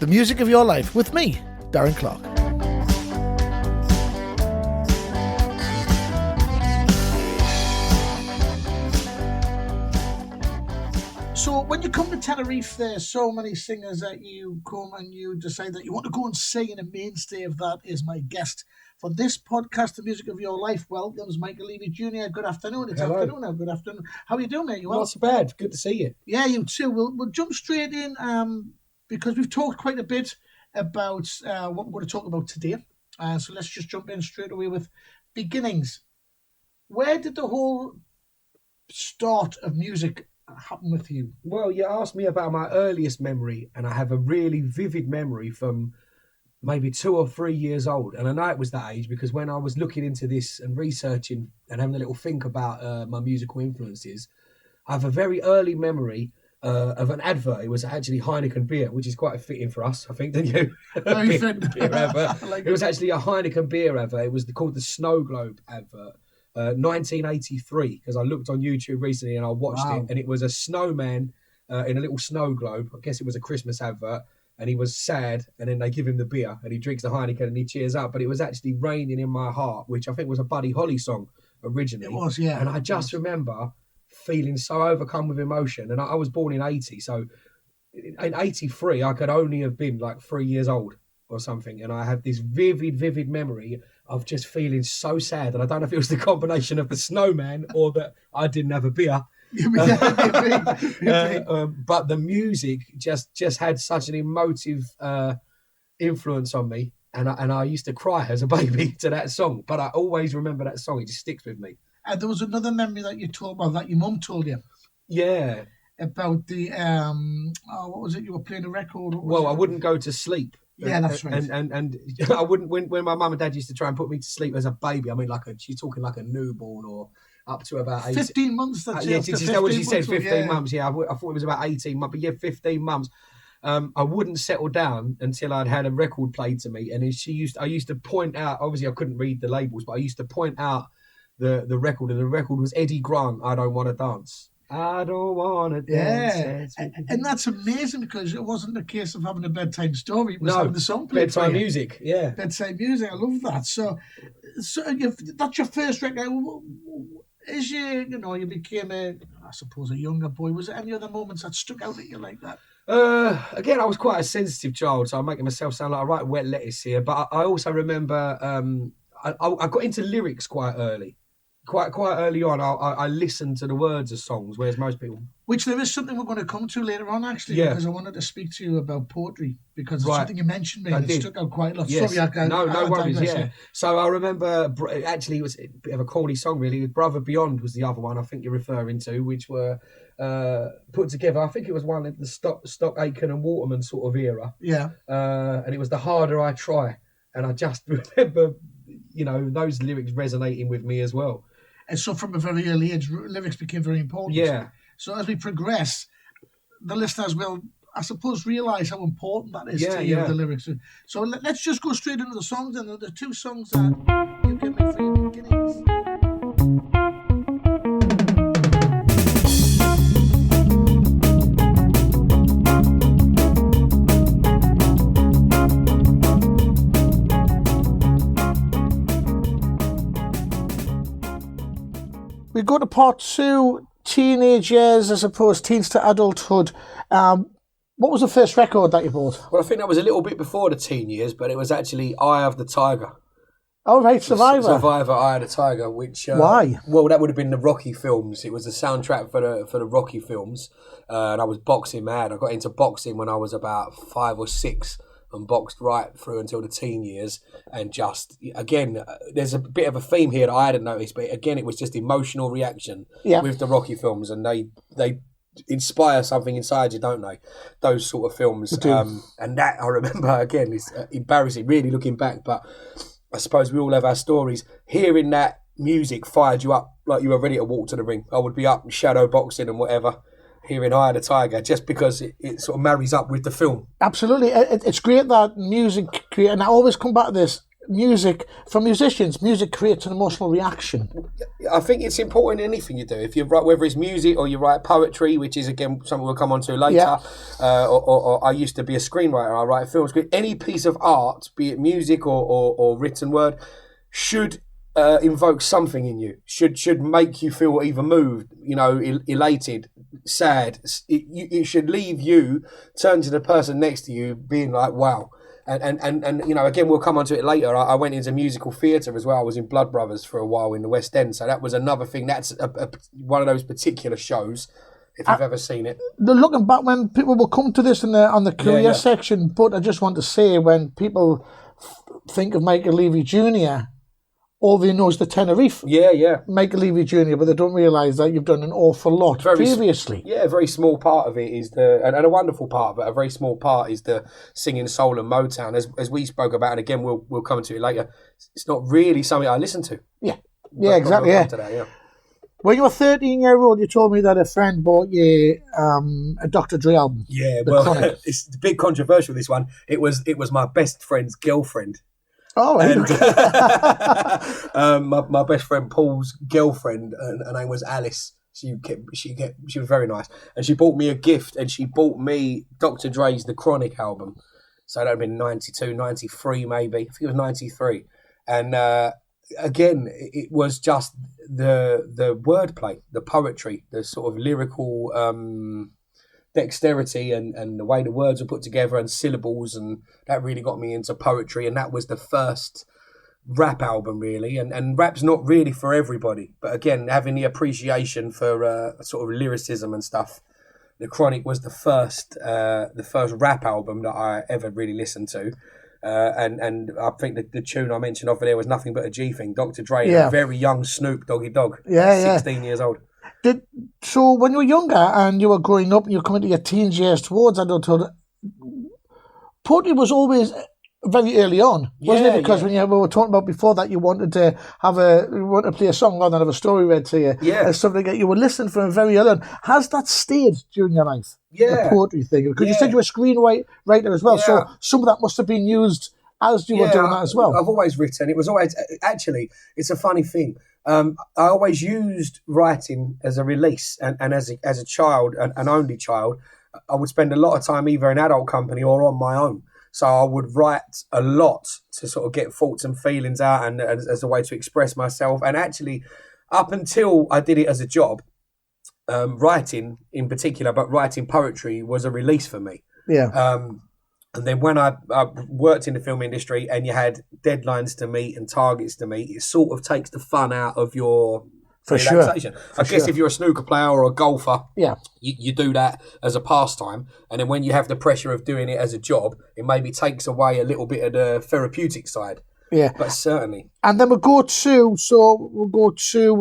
The Music of Your Life with me, Darren Clark. So when you come to Tenerife, there's so many singers that you come and you decide that you want to go and sing, and a mainstay of that is my guest for this podcast, The Music of Your Life. Welcomes Michael Leavy Jr. Good afternoon. It's Hello. afternoon now. Good afternoon. How are you doing, mate? You well? Not so bad. Good to see you. Yeah, you too. We'll jump straight in because we've talked quite a bit about what we're going to talk about today. So let's just jump in straight away with beginnings. Where did the whole start of music happen with you? Well, you asked me about my earliest memory, and I have a really vivid memory from maybe 2 or 3 years old. And I know it was that age because when I was looking into this and researching and having a little think about my musical influences, I have a very early memory of an advert. It was actually Heineken beer, which is quite fitting for us, I think, didn't you? Beer advert. It was actually a Heineken beer advert. It was called the Snow Globe advert. 1983, because I looked on YouTube recently and I watched it, and it was a snowman in a little snow globe. I guess it was a Christmas advert, and he was sad, and then they give him the beer and he drinks the Heineken and he cheers up. But it was actually Raining in My Heart, which I think was a Buddy Holly song originally. It was, yeah. And I just remember feeling so overcome with emotion. And I was born in 80, so in 83 I could only have been like 3 years old or something, and I have this vivid memory of just feeling so sad. And I don't know if it was the combination of the snowman or that I didn't have a beer. But the music just had such an emotive influence on me, and I used to cry as a baby to that song. But I always remember that song; it just sticks with me. And there was another memory that you told about that your mum told you. Yeah. About the what was it? You were playing a record. Well, I wouldn't go to sleep. Yeah, that's right. And I wouldn't when my mum and dad used to try and put me to sleep as a baby. I mean, she's talking like a newborn or up to about 15 months. That's yeah, is that what she said? 15 months. Yeah, I thought it was about 18 months, but yeah, 15 months. I wouldn't settle down until I'd had a record played to me, and I used to point out. Obviously, I couldn't read the labels, but I used to point out the record, and the record was Eddie Grant. I Don't Want to Dance. I don't want to dance. Yeah, and that's amazing because it wasn't a case of having a bedtime story. It was having the song played. Bedtime music, yeah. Bedtime music, I love that. So that's your first record. As you became I suppose, a younger boy, was there any other moments that stuck out at you like that? Again, I was quite a sensitive child, so I'm making myself sound like a right wet lettuce here. But I also remember I got into lyrics quite early. Quite early on, I listened to the words of songs, whereas most people... Which there is something we're going to come to later on, actually, because I wanted to speak to you about poetry, because it's something you mentioned me and it stuck out quite a lot. Yes. Sorry, no worries, yeah. So I remember, actually, it was a bit of a corny song, really. Brother Beyond was the other one I think you're referring to, which were put together. I think it was one of the Stock Aitken and Waterman sort of era. Yeah. And it was The Harder I Try. And I just remember, those lyrics resonating with me as well. And so from a very early age, lyrics became very important. Yeah. So as we progress, the listeners will, I suppose, realise how important that is to you, the lyrics. So let's just go straight into the songs. And the two songs that you give me for your beginnings. We go to part two, teenage years, I suppose, teens to adulthood. What was the first record that you bought? Well, I think that was a little bit before the teen years, but it was actually Eye of the Tiger. Oh, right, Survivor. Survivor, Eye of the Tiger, which... Why? Well, that would have been the Rocky films. It was the soundtrack for the Rocky films. And I was boxing mad. I got into boxing when I was about 5 or 6. And boxed right through until the teen years, and just again, there's a bit of a theme here that I hadn't noticed, but again, it was just emotional reaction with the Rocky films, and they inspire something inside you, don't they? Those sort of films, and that I remember again. It's embarrassing, really, looking back, but I suppose we all have our stories. Hearing that music fired you up like you were ready to walk to the ring. I would be up shadow boxing and whatever. Hearing Eye of the Tiger, just because it sort of marries up with the film. Absolutely. It's great that music, and I always come back to this, music, for musicians, music creates an emotional reaction. I think it's important in anything you do. If you write, whether it's music or you write poetry, which is again something we'll come on to later, Yeah. or I used to be a screenwriter. I write film script. Any piece of art, be it music or written word, should invoke something in you. Should make you feel either moved, elated, sad. It should leave you, turn to the person next to you, being like, wow. And again, we'll come on to it later. I went into musical theatre as well. I was in Blood Brothers for a while in the West End, so that was another thing. That's one of those particular shows, if you've ever seen it. Looking back, when people will come to this on the career section, but I just want to say, when people think of Michael Leavy Jr., all they know is the Tenerife. Yeah. Michael Leavy Jr., but they don't realise that you've done an awful lot previously. A very small part of it is and a wonderful part, but a very small part is the singing soul and Motown, as we spoke about, and again we'll come to it later. It's not really something I listen to. Yeah, exactly. Yeah. That, When you were 13-year-old, you told me that a friend bought you a Dr. Dre album. Yeah, well, it's a bit controversial, this one. It was my best friend's girlfriend. Oh, right. And my best friend Paul's girlfriend, her name was Alice. She was very nice, and she bought me a gift, and she bought me Dr. Dre's The Chronic album. So that would have been 92, 93 maybe. I think it was 93. And again, it was just the wordplay, the poetry, the sort of lyrical dexterity and the way the words were put together and syllables, and that really got me into poetry. And that was the first rap album, really. And rap's not really for everybody, but again, having the appreciation for sort of lyricism and stuff, The Chronic was the first rap album that I ever really listened to. And I think the tune I mentioned over there was Nothing But a G Thing, Dr. Dre, and a very young Snoop Doggy Dogg, 16 years old. So when you were younger and you were growing up and you were coming to your teens years towards adulthood, poetry was always very early on, wasn't it? Because when we were talking about before that, you wanted to play a song rather than have a story read to you, and stuff like that. You were listening from very early on. Has that stayed during your life? The poetry thing, because you said you were a screenwriter as well, so some of that must have been used as you were doing that as well. I've always written. It was always, actually, it's a funny thing. I always used writing as a release, and as a child, an only child, I would spend a lot of time either in adult company or on my own. So I would write a lot to sort of get thoughts and feelings out, and as a way to express myself. And actually, up until I did it as a job, writing in particular, but writing poetry was a release for me. And then when I worked in the film industry and you had deadlines to meet and targets to meet, it sort of takes the fun out of your relaxation. I guess if you're a snooker player or a golfer, you do that as a pastime. And then when you have the pressure of doing it as a job, it maybe takes away a little bit of the therapeutic side. Yeah. But certainly. And then we'll go to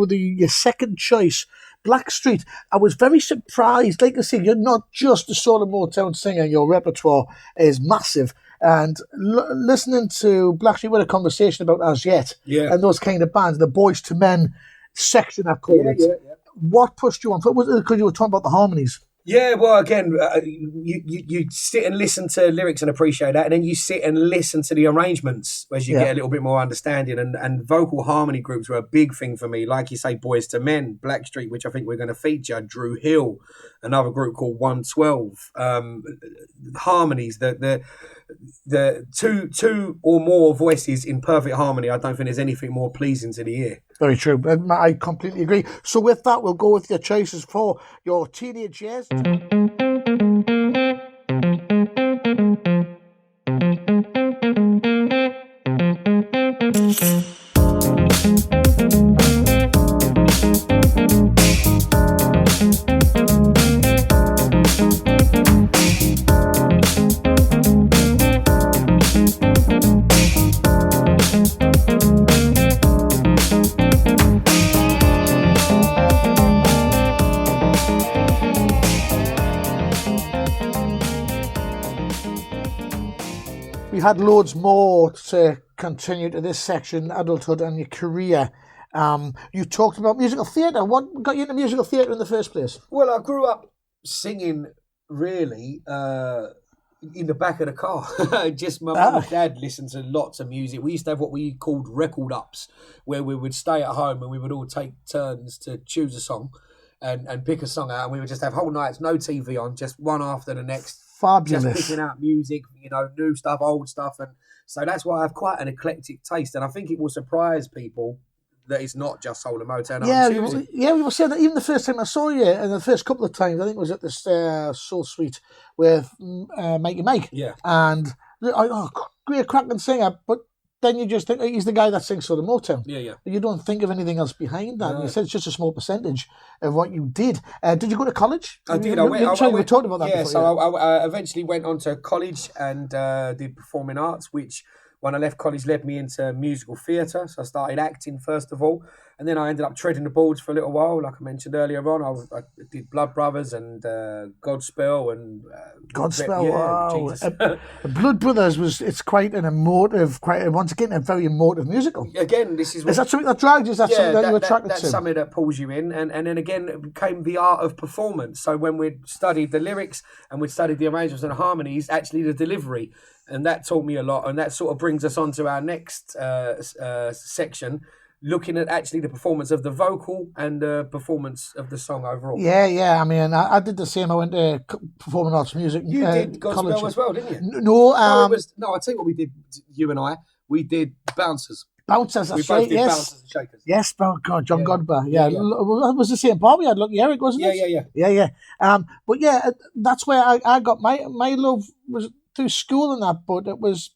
your second choice, Blackstreet. I was very surprised. Like I say, you're not just a solo Motown singer. Your repertoire is massive. And listening to Blackstreet, we had a conversation about As Yet and those kind of bands, the Boys to Men section, I call it. What pushed you on? Was it because you were talking about the harmonies? Yeah, well, again, you sit and listen to lyrics and appreciate that, and then you sit and listen to the arrangements as you get a little bit more understanding. And vocal harmony groups were a big thing for me. Like you say, Boys to Men, Blackstreet, which I think we're going to feature, Drew Hill, another group called 112. Harmonies, the two or more voices in perfect harmony. I don't think there's anything more pleasing to the ear. Very true. I completely agree. So with that, we'll go with your choices for your teenage years. We had loads more to continue to this section, adulthood and your career. You talked about musical theatre. What got you into musical theatre in the first place? Well, I grew up singing, really, In the back of the car. Just my mum and dad listened to lots of music. We used to have what we called record ups, where we would stay at home and we would all take turns to choose a song and pick a song out, and we would just have whole nights, no TV on, just one after the next. Fabulous. Just picking out music, new stuff, old stuff. And so that's why I have quite an eclectic taste. And I think it will surprise people that it's not just soul and Motown. We were saying that even the first time I saw you, and the first couple of times, I think it was at this Soul Suite with Mikey Mike. Yeah. And great cracking singer, but then you just think he's the guy that sings soul and Motown. Yeah. You don't think of anything else behind that. No. You said it's just a small percentage of what you did. Did you go to college? I did. We talked about that before. So I eventually went on to college and did performing arts, which when I left college led me into musical theatre. So I started acting first of all, and then I ended up treading the boards for a little while. Like I mentioned earlier on, I did Blood Brothers and Godspell and Godspell. Wow, Blood Brothers it's quite an emotive, once again a very emotive musical. Again, is that something that dragged you? Is that something that you were attracted to? That's something that pulls you in, and then again it became the art of performance. So when we studied the lyrics and we studied the arrangements and the harmonies, actually the delivery. And that taught me a lot, and that sort of brings us on to our next section, looking at actually the performance of the vocal and the performance of the song overall. Yeah. I mean, I did the same. I went to performing arts music. You did Godspell as well, didn't you? No, I'll tell you what we did, you and I. We did Bouncers. Bouncers, that's right, yes. Bouncers and Shakers. Yes, oh God, John Godber. Yeah. It was the same bar we had, Lucky Eric, wasn't it? Yeah. But yeah, that's where I got my love was through school and that, but it was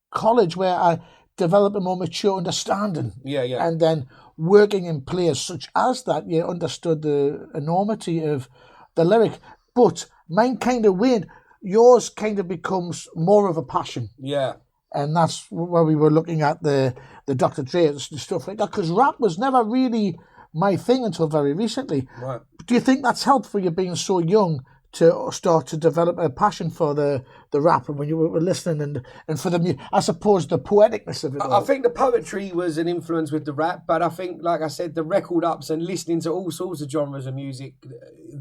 college where I developed a more mature understanding. Yeah. And then working in plays such as that, you understood the enormity of the lyric. But mine kind of waned. Yours kind of becomes more of a passion. Yeah. And that's where we were looking at the Dr. Dre and stuff like that, because rap was never really my thing until very recently. Right. Do you think that's helped for you being so young to start to develop a passion for the rap and when you were listening and for the, I suppose, the poeticness of it all? I think the poetry was an influence with the rap, but I think, like I said, the record ups and listening to all sorts of genres of music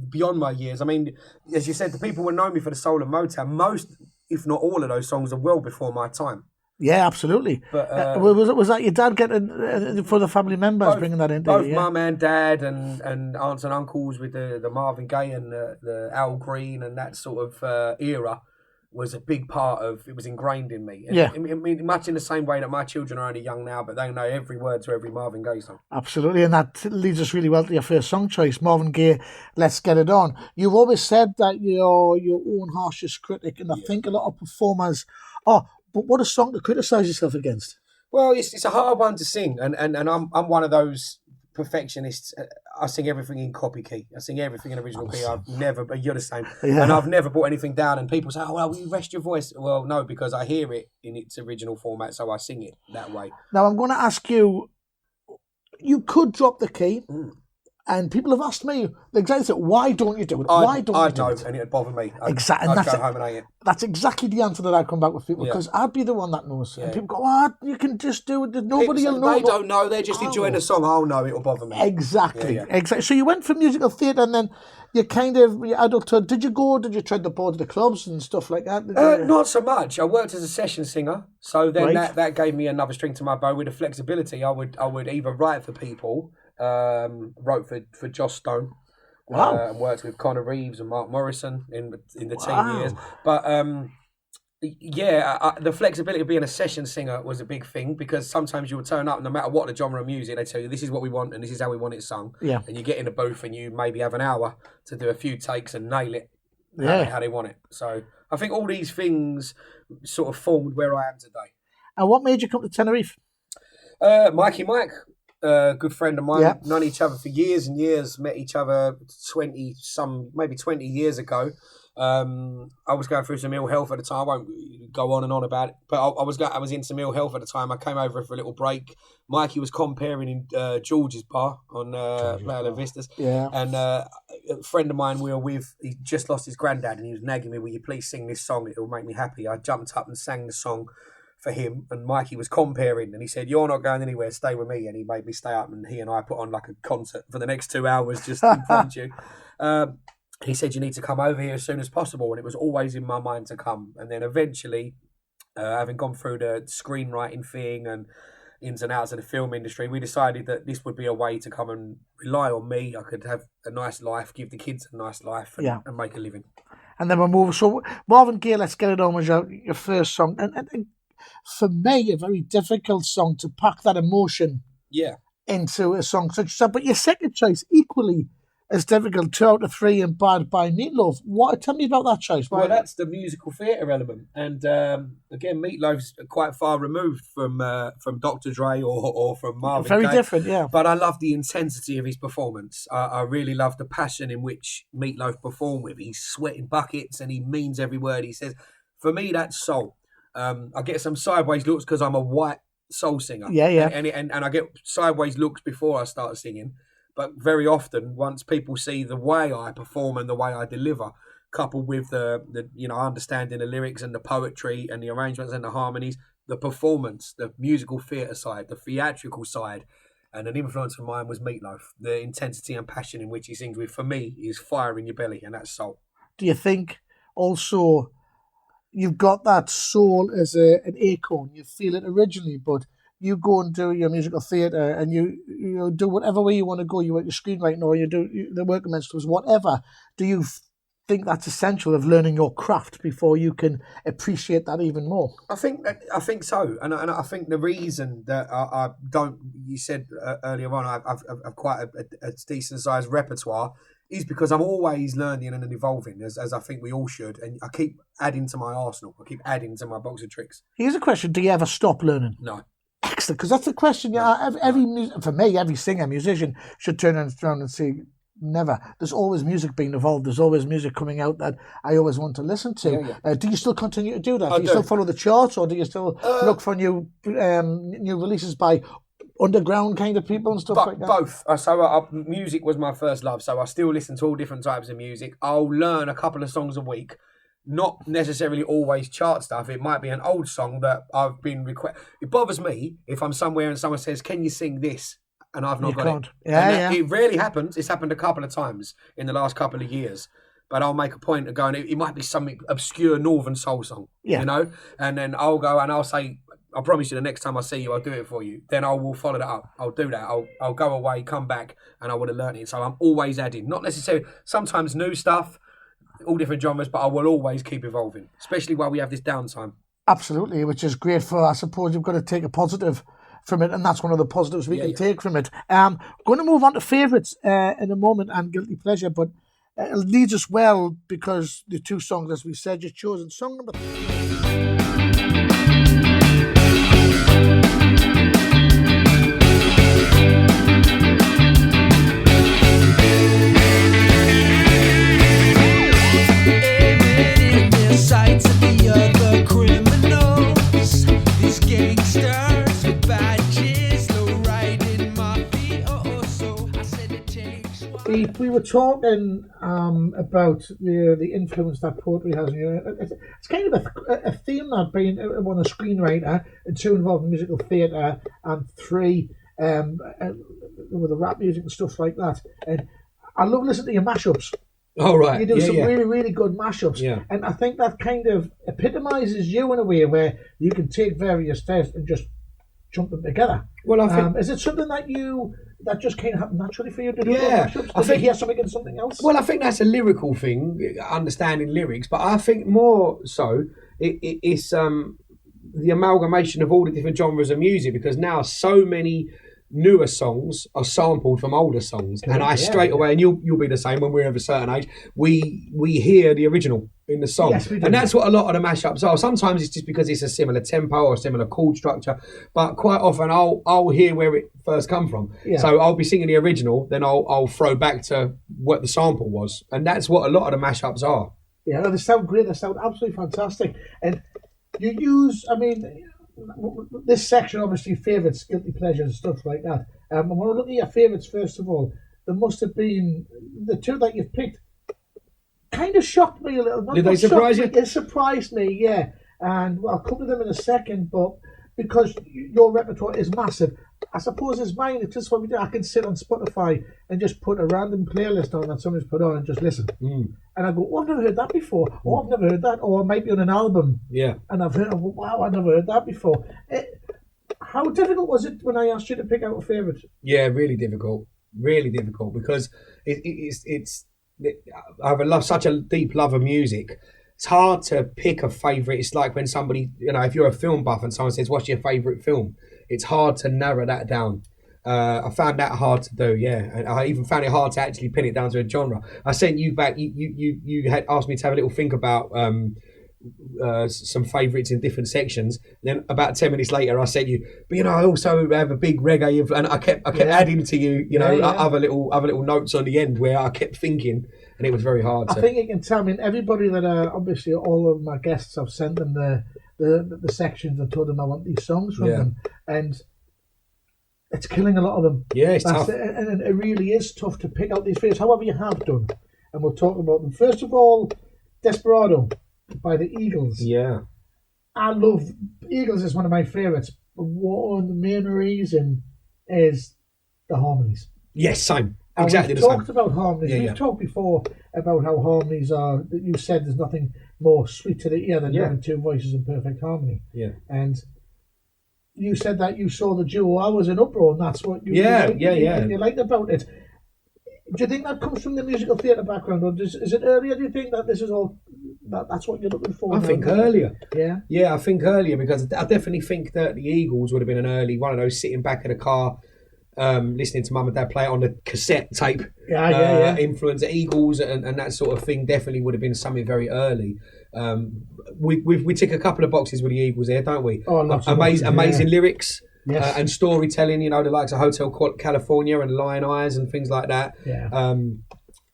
beyond my years. I mean, as you said, the people would know me for the soul and Motown. Most, if not all of those songs are well before my time. Yeah, absolutely. But was that your dad getting for the family members bringing that into both mum and dad and aunts and uncles with the Marvin Gaye and the Al Green and that sort of era was a big part of it. Was ingrained in me. Yeah, I mean, much in the same way that my children are only young now, but they know every word to every Marvin Gaye song. Absolutely, and that leads us really well to your first song choice, Marvin Gaye. Let's Get It On. You've always said that you're your own harshest critic, and I think a lot of performers are. But what a song to criticise yourself against. Well, it's a hard one to sing, and I'm one of those perfectionists. I sing everything in copy key. I sing everything in original key. I've never, but you're the same. Yeah. And I've never brought anything down. And people say, "Oh, well, will you rest your voice?" Well, no, because I hear it in its original format, so I sing it that way. Now I'm going to ask you. You could drop the key. And people have asked me exactly, why don't you do it? Why don't you do it? And it'd bother me. Exactly. I'd go home and hate it. That's exactly the answer that I come back with people, because I'd be the one that knows. Yeah. And people go, you can just do it. There's nobody will know. They don't know. They're just enjoying the song. Oh, no, it'll bother me. Exactly. Exactly. So you went for musical theatre and then you kind of, your adulthood, did you tread the boards of the clubs and stuff like that? Not so much. I worked as a session singer. So then that gave me another string to my bow with the flexibility. I would either write for people, wrote for Joss Stone, and worked with Connor Reeves and Mark Morrison in the teen years. But the flexibility of being a session singer was a big thing, because sometimes you would turn up, no matter what the genre of music, they tell you this is what we want and this is how we want it sung. Yeah. And you get in a booth and you maybe have an hour to do a few takes and nail it how they want it. So I think all these things sort of formed where I am today. And what made you come to Tenerife? Mikey Mike. Good friend of mine, known each other for years and years, met each other 20 years ago. I was going through some ill health at the time. I won't go on and on about it, but I was in some ill health at the time. I came over for a little break. Mikey was comparing in George's bar on Playa Vistas. Yeah. And a friend of mine we were with, he just lost his granddad, and he was nagging me, "Will you please sing this song? It'll make me happy." I jumped up and sang the song for him, and Mikey was comparing, and he said, "You're not going anywhere, stay with me." And he made me stay up, and he and I put on like a concert for the next 2 hours just in front of you. he said, you need to come over here as soon as possible. And it was always in my mind to come. And then eventually, having gone through the screenwriting thing and ins and outs of the film industry, we decided that this would be a way to come and rely on me. I could have a nice life, give the kids a nice life, and make a living. And then we'll move. So Marvin Gaye, Let's Get It On was your first song. And for me, a very difficult song to pack that emotion into a song such as that. But your second choice, equally as difficult, 2 out of 3 and Bad by Meatloaf. Tell me about that choice. Well, that's the musical theatre element. And again, Meatloaf's quite far removed from Dr. Dre or from Marvin Gaye. Very different, yeah. But I love the intensity of his performance. I really love the passion in which Meatloaf performed with. He's sweating buckets and he means every word he says. For me, that's soul. I get some sideways looks because I'm a white soul singer. Yeah. And I get sideways looks before I start singing. But very often, once people see the way I perform and the way I deliver, coupled with the understanding the lyrics and the poetry and the arrangements and the harmonies, the performance, the musical theatre side, the theatrical side, and an influence of mine was Meatloaf. The intensity and passion in which he sings with, for me, is fire in your belly, and that's soul. Do you think also you've got that soul as an acorn? You feel it originally, but you go and do your musical theatre and you do whatever way you want to go. You work your screenwriting or you do the work amongst whatever. Do you think that's essential of learning your craft before you can appreciate that even more? I think so, and I think the reason that I don't, you said earlier on, I've quite a decent sized repertoire, is because I'm always learning and evolving, as I think we all should, and I keep adding to my arsenal. I keep adding to my box of tricks. Here's a question: do you ever stop learning? No. Excellent, because that's the question. Yeah, for me, every singer, musician should turn around and say, never. There's always music being evolved. There's always music coming out that I always want to listen to. Yeah. Do you still continue to do that? Do you still follow the charts, or do you still look for new releases by underground kind of people and stuff like that? Both. So music was my first love. So I still listen to all different types of music. I'll learn a couple of songs a week. Not necessarily always chart stuff. It might be an old song that I've been requested. It bothers me if I'm somewhere and someone says, "Can you sing this?" and I've not got it. Yeah. It rarely happens. It's happened a couple of times in the last couple of years. But I'll make a point of going, it might be some obscure Northern soul song, and then I'll go and I'll say, I promise you the next time I see you, I'll do it for you. Then I will follow that up. I'll do that. I'll go away, come back, and I would have learned it. So I'm always adding, not necessarily, sometimes new stuff, all different genres, but I will always keep evolving, especially while we have this downtime. Absolutely, which is great for, I suppose you've got to take a positive from it, and that's one of the positives we can take from it. Going to move on to favourites in a moment and guilty pleasure, but it leads us well because the two songs, as we said, you've chosen song number 3. We were talking about the influence that poetry has on you. It's kind of a theme that being one, a screenwriter, and 2 involved in musical theatre, and 3 with the rap music and stuff like that. And I love listening to your mashups. Oh, right. You do some really, really good mashups. Yeah. And I think that kind of epitomises you in a way where you can take various styles and just jump them together. Well, I think, is it something that just kind of happened naturally for you to do mashups? I think you hear something in something else. Well, I think that's a lyrical thing, understanding lyrics. But I think more so it's the amalgamation of all the different genres of music, because now so many newer songs are sampled from older songs, and I straight away, and you'll be the same when we're of a certain age, we hear the original in the song. Yes, we do. And that's what a lot of the mashups are. Sometimes it's just because it's a similar tempo or a similar chord structure, but quite often I'll hear where it first come from. Yeah. So I'll be singing the original, then I'll throw back to what the sample was, and that's what a lot of the mashups are. Yeah, they sound great. They sound absolutely fantastic, and you use, this section, obviously, favourites, guilty pleasures, stuff like that. I want to look at your favourites first of all. There must have been the 2 that you've picked. Kind of shocked me a little. Did they surprise you? It surprised me, yeah. And I'll come to them in a second. But because your repertoire is massive. I suppose it's mine. It's just what we do. I can sit on Spotify and just put a random playlist on that somebody's put on and just listen. And I go, oh, I've never heard that before. Oh, I've never heard that. Or it might be on an album. Yeah. And I've heard, wow, I've never heard that before. How difficult was it when I asked you to pick out a favourite? Yeah, really difficult. Really difficult because it's I have such a deep love of music. It's hard to pick a favourite. It's like when somebody, if you're a film buff and someone says, "What's your favourite film?" It's hard to narrow that down. I found that hard to do, yeah. And I even found it hard to actually pin it down to a genre. I sent you back. You had asked me to have a little think about some favourites in different sections. Then about 10 minutes later, I sent you. But I also have a big reggae, and I kept adding to you. Other little notes on the end where I kept thinking, and it was very hard. I think you can tell. I mean, everybody that obviously all of my guests, I've sent them the sections and told them I want these songs from them, and it's killing a lot of them. Yeah, it's tough. And it really is tough to pick out these favorites. However, you have done, and we'll talk about them. First of all, Desperado by the Eagles. Yeah. I love Eagles is one of my favourites. But one the main reason is the harmonies. Yes, same. And exactly we've the same. talked about harmonies. We've talked before about how harmonies are. That you said there's nothing more sweet to the ear than having two voices in perfect harmony. Yeah. And you said that you saw the duo. I was in uproar, and that's what you you liked about it. Do you think that comes from the musical theatre background, or is it earlier? Do you think that this is all that's what you're looking for? I think earlier. Yeah, I think earlier because I definitely think that the Eagles would have been an early one of those sitting back in a car, listening to mum and dad play it on the cassette tape. Influence Eagles and that sort of thing definitely would have been something very early. We tick a couple of boxes with the Eagles here, don't we? Oh, amazing lyrics. Yes. And storytelling, the likes of Hotel California and Lion Eyes and things like that. Yeah.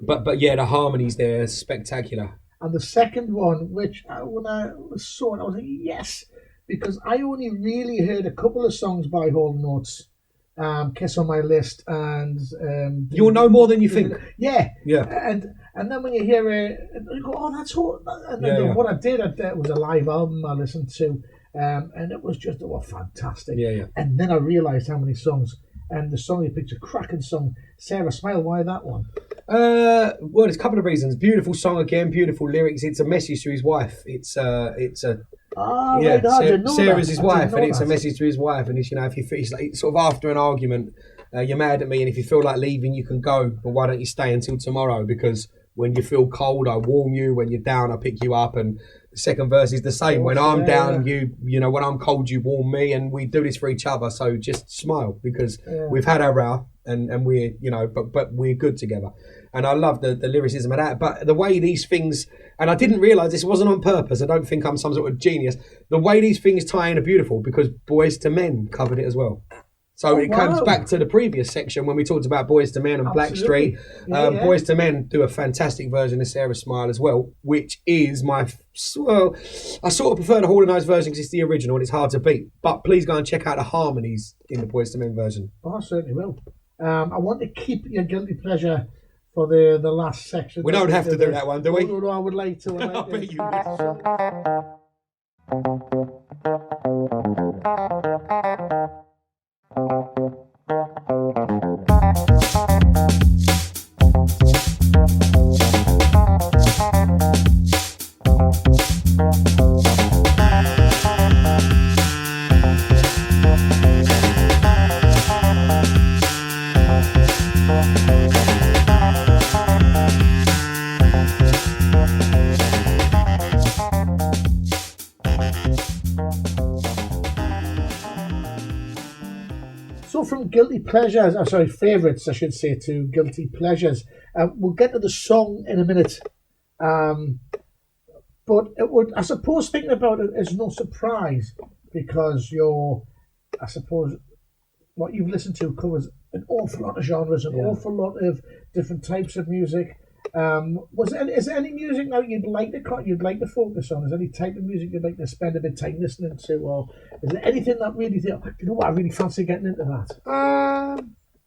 But yeah, the harmonies there are spectacular. And the second one, which when I saw it, I was like, yes, because I only really heard a couple of songs by Hall & Oates, Kiss on My List, and You'll know more than you think. Yeah. Yeah. And then when you hear it, you go, oh, that's all. And then what I did, it was a live album I listened to. And it was just fantastic. Yeah. And then I realised how many songs. And the song you picked, a cracking song, Sara Smile. Why that one? Well, there's a couple of reasons. Beautiful song again, beautiful lyrics. It's a message to his wife. It's Sarah's his wife, and it's a message to his wife. And it's if you feel like sort of after an argument, you're mad at me, and if you feel like leaving, you can go. But why don't you stay until tomorrow? Because when you feel cold, I warm you. When you're down, I pick you up. And the second verse is the same. When I'm down, when I'm cold, you warm me, and we do this for each other. So just smile because we've had our row, and we're but we're good together. And I love the lyricism of that. But the way these things, and I didn't realise this wasn't on purpose. I don't think I'm some sort of genius. The way these things tie in are beautiful because Boys to Men covered it as well. So it comes back to the previous section when we talked about Boys to Men and Blackstreet. Boys to Men do a fantastic version of Sara Smile as well, which is I sort of prefer the Hall & Oates version because it's the original and it's hard to beat. But please go and check out the harmonies in the Boys to Men version. Oh, I certainly will. I want to keep your guilty pleasure for the last section. We don't have to do that one, do we? No, I would like to. I bet you would. So from guilty pleasures, favourites, I should say, to guilty pleasures. We'll get to the song in a minute. But it would, I suppose, thinking about it is no surprise because I suppose, what you've listened to covers an awful lot of genres, an awful lot of different types of music. Is there any music now you'd like to focus on? Is there any type of music you'd like to spend a bit of time listening to, or is there anything that really I really fancy getting into that?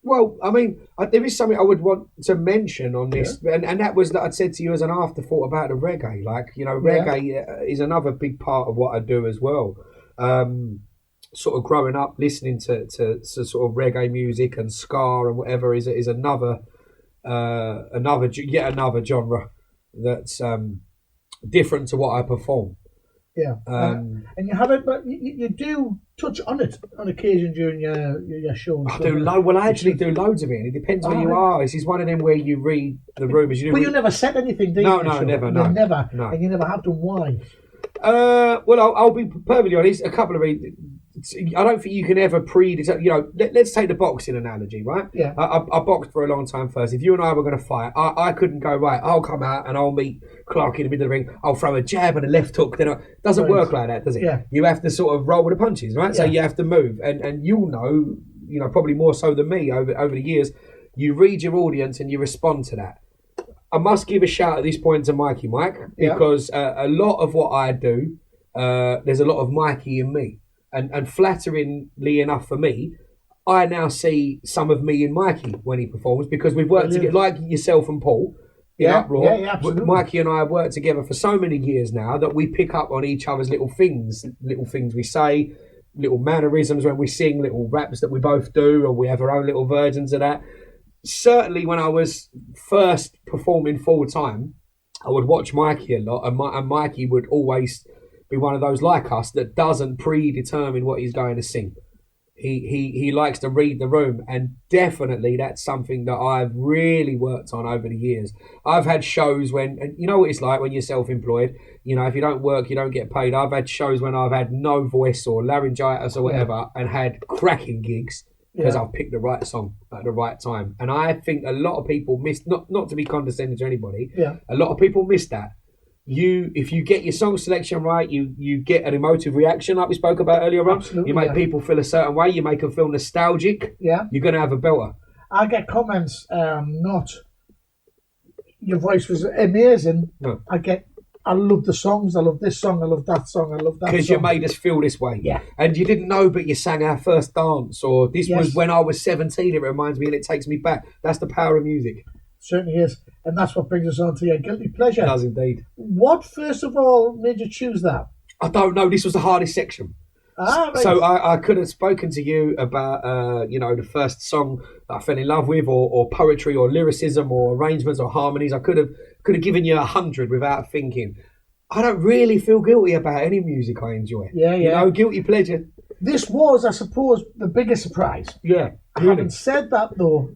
Well, I mean, there is something I would want to mention on this, and that was that I'd said to you as an afterthought about the reggae. Reggae is another big part of what I do as well. sort of growing up listening to sort of reggae music and ska and whatever is another yet another genre that's different to what I perform. Yeah, and you have it, but you do touch on it on occasion during your shows. I actually do loads of it. And it depends where you are. This is one of them where you read the room as you. But you never said anything, do you? No, never. No, never. No. And you never have to. Why? Well, I'll be perfectly honest. A couple of reasons. I don't think you can ever let's take the boxing analogy, right? Yeah. I boxed for a long time first. If you and I were going to fight, I couldn't go, right, I'll come out and I'll meet Clark in the middle of the ring. I'll throw a jab and a left hook. It doesn't work like that, does it? Yeah. You have to sort of roll with the punches, right? Yeah. So you have to move. And you'll know, probably more so than me over the years, you read your audience and you respond to that. I must give a shout at this point to Mikey Mike because a lot of what I do, there's a lot of Mikey in me. And flatteringly enough for me, I now see some of me in Mikey when he performs because we've worked together, like yourself and Paul in Uproar. Yeah, absolutely. Mikey and I have worked together for so many years now that we pick up on each other's little things we say, little mannerisms when we sing, little raps that we both do, or we have our own little versions of that. Certainly when I was first performing full time, I would watch Mikey a lot, and Mikey would always be one of those like us that doesn't predetermine what he's going to sing. He likes to read the room, and definitely that's something that I've really worked on over the years. I've had shows when, and you know what it's like when you're self-employed, if you don't work, you don't get paid. I've had shows when I've had no voice or laryngitis or whatever and had cracking gigs because I've picked the right song at the right time. And I think a lot of people miss, not to be condescending to anybody, a lot of people miss that. If you get your song selection right, you get an emotive reaction like we spoke about earlier on. Absolutely, you make people feel a certain way, you make them feel nostalgic. Yeah. You're going to have a belter. I get comments, not your voice was amazing. No. I love the songs, I love this song, I love that song, I love that song. Because you made us feel this way. Yeah. And you didn't know, but you sang our first dance, or this was when I was 17, it reminds me, and it takes me back. That's the power of music. Certainly is. And that's what brings us on to your guilty pleasure. It does indeed. What, first of all, made you choose that? I don't know. This was the hardest section. Right. So I could have spoken to you about, the first song that I fell in love with, or poetry, or lyricism, or arrangements, or harmonies. I could have given you 100 without thinking. I don't really feel guilty about any music I enjoy. Yeah. Guilty pleasure. This was, I suppose, the biggest surprise. Yeah. Really. Having said that, though,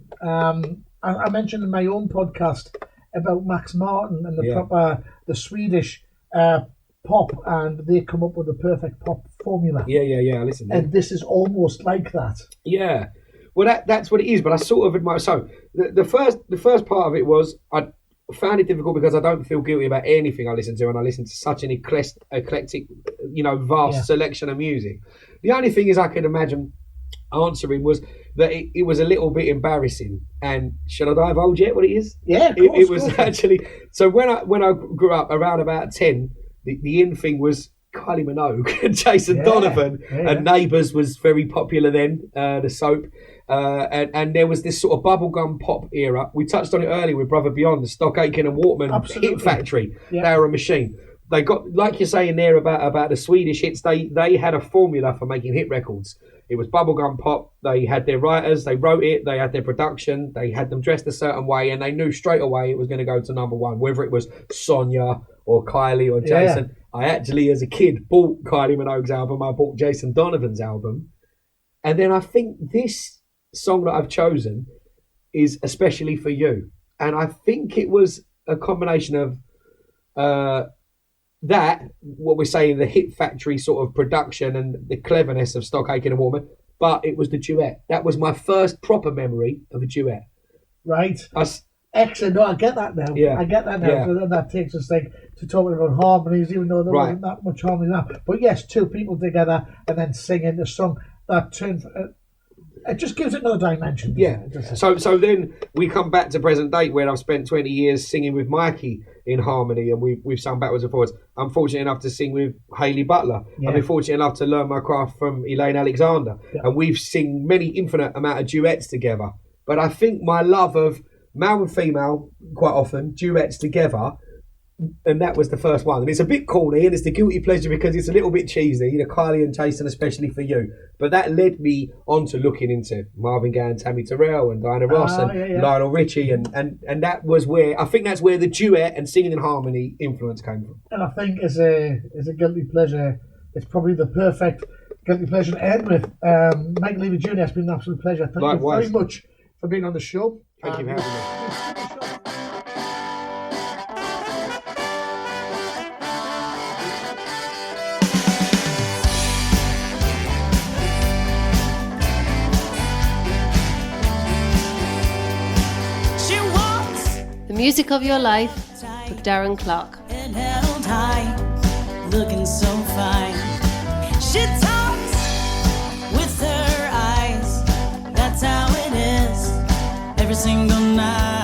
I mentioned in my own podcast about Max Martin and the Swedish pop, and they come up with the perfect pop formula. Yeah. Listen. And this is almost like that. Yeah. Well, that's what it is. But I sort of admire. So the first part of it was I found it difficult because I don't feel guilty about anything I listen to, and I listen to such an eclectic, vast selection of music. The only thing is I could imagine answering was that it was a little bit embarrassing. And should I divulge yet what it is? Yeah, of course, it was actually. So when I grew up around about 10, the in thing was Kylie Minogue and Jason Donovan, and Neighbours was very popular then, the soap. And there was this sort of bubblegum pop era. We touched on it earlier with Brother Beyond, the Stock Aitken and Waterman hit factory. They were a machine. They got, like you're saying there about the Swedish hits, they had a formula for making hit records. It was bubblegum pop. They had their writers, they wrote it, they had their production, they had them dressed a certain way, and they knew straight away it was going to go to number one, whether it was Sonia or Kylie or Jason. I actually, as a kid, bought Kylie Minogue's album. I bought Jason Donovan's album. And then I think this song that I've chosen is especially for you. And I think it was a combination of what we're saying, the hit factory sort of production and the cleverness of Stock Aitken and Waterman, but it was the duet. That was my first proper memory of a duet. Right. Excellent. No, I get that now. I get that now. So then that takes us to talking about harmonies, even though there wasn't that much harmony now. But yes, two people together and then singing the song, that turns. It just gives it another dimension. Yeah. So then we come back to present date, where I've spent 20 years singing with Mikey in harmony, and we've sung backwards and forwards. I'm fortunate enough to sing with Hayley Butler. I've been fortunate enough to learn my craft from Elaine Alexander, and we've sing many infinite amount of duets together. But I think my love of male and female, quite often duets together, and that was the first one. And it's a bit corny, and it's the guilty pleasure because it's a little bit cheesy, Kylie and Jason, especially for you. But that led me on to looking into Marvin Gaye and Tammy Terrell and Diana Ross and Lionel Richie, and that was where I think that's where the duet and singing in harmony influence came from. And I think as a guilty pleasure, it's probably the perfect guilty pleasure to end with. Mike Leavy Jr., it's been an absolute pleasure. Thank you very much for being on the show. Thank you for having me. Music of Your Life with Darren Clark. And held high, looking so fine. She talks with her eyes. That's how it is every single night.